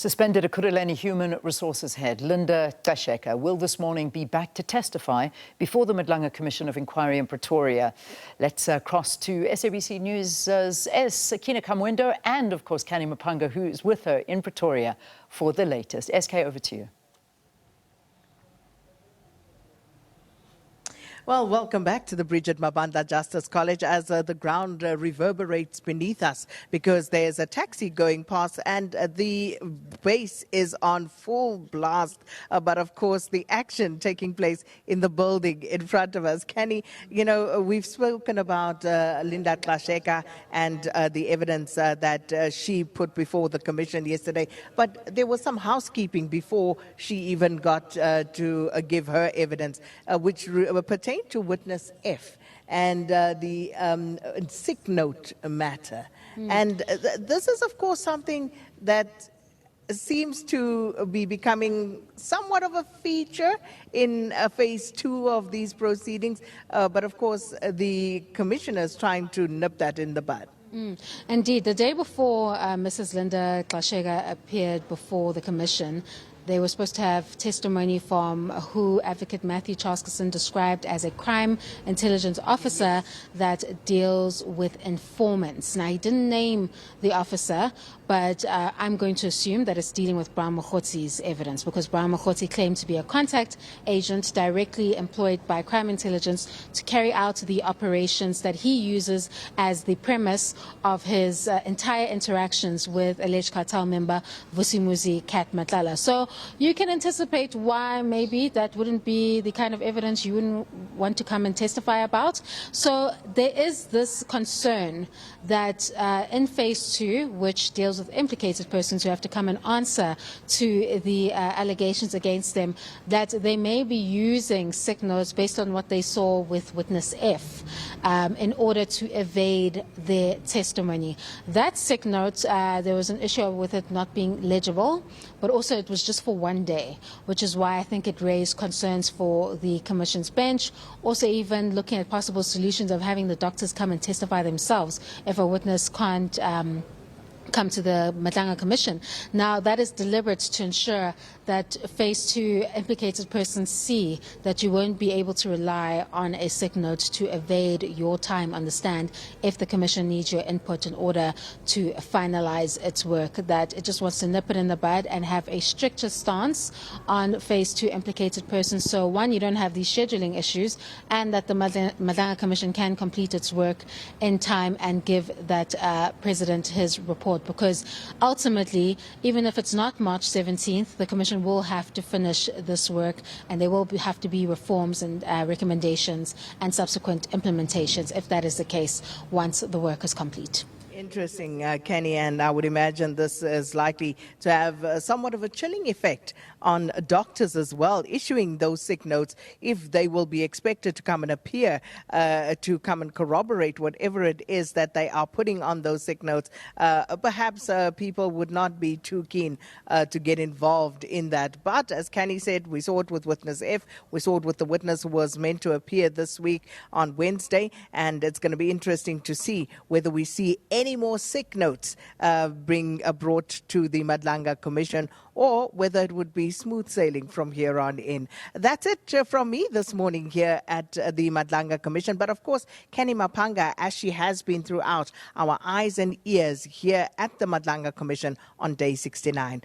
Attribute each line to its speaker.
Speaker 1: Suspended Ekurhuleni Human Resources head Linda Gxasheka will this morning be back to testify before the Madlanga Commission of Inquiry in Pretoria. Let's cross to SABC News' Sakina Kamwendo and, of course, Canny Maphanga, who is with her in Pretoria for the latest. SK, over to you.
Speaker 2: Well, welcome back to the Bridget Mabanda Justice College as the ground reverberates beneath us because there's a taxi going past and the base is on full blast. But of course, the action taking place in the building in front of us. Canny, you know, we've spoken about Linda Gxasheka and the evidence that she put before the commission yesterday. But there was some housekeeping before she even got to give her evidence, which pertained to witness F and the sick note matter. And this is, of course, something that seems to be becoming somewhat of a feature in phase 2 of these proceedings. But of course, the commissioner is trying to nip that in the bud.
Speaker 3: Indeed, the day before Mrs. Linda Gxasheka appeared before the commission, they were supposed to have testimony from who Advocate Matthew Charleston described as a crime intelligence officer that deals with informants. Now, he didn't name the officer, but I'm going to assume that it's dealing with Brian Mokhotzi's evidence, because Brian Mokhotzi claimed to be a contact agent directly employed by crime intelligence to carry out the operations that he uses as the premise of his entire interactions with alleged cartel member Vusimuzi Kat Matlala. So you can anticipate why maybe that wouldn't be the kind of evidence you wouldn't want to come and testify about. So there is this concern that in phase 2, which deals with implicated persons who have to come and answer to the allegations against them, that they may be using sick notes based on what they saw with witness F in order to evade their testimony. That sick note, there was an issue with it not being legible, but also it was just for one day, which is why I think it raised concerns for the Commission's bench. Also, even looking at possible solutions of having the doctors come and testify themselves if a witness can't come to the Madlanga Commission. Now, that is deliberate to ensure that phase 2 implicated persons see that you won't be able to rely on a sick note to evade your time on the stand if the Commission needs your input in order to finalize its work, that it just wants to nip it in the bud and have a stricter stance on phase 2 implicated persons. So one, you don't have these scheduling issues, and that the Madlanga Commission can complete its work in time and give that President his report. Because ultimately, even if it's not March 17th, the Commission will have to finish this work, and there will have to be reforms and recommendations and subsequent implementations, if that is the case, once the work is complete.
Speaker 2: Interesting, Canny, and I would imagine this is likely to have somewhat of a chilling effect on doctors as well, issuing those sick notes if they will be expected to come and appear to come and corroborate whatever it is that they are putting on those sick notes. Perhaps people would not be too keen to get involved in that. But as Canny said, we saw it with witness F, we saw it with the witness who was meant to appear this week on Wednesday, and it's going to be interesting to see whether we see any more sick notes brought to the Madlanga Commission, or whether it would be smooth sailing from here on in. That's it from me this morning here at the Madlanga Commission. But of course, Canny Maphanga, as she has been throughout, our eyes and ears here at the Madlanga Commission on day 69.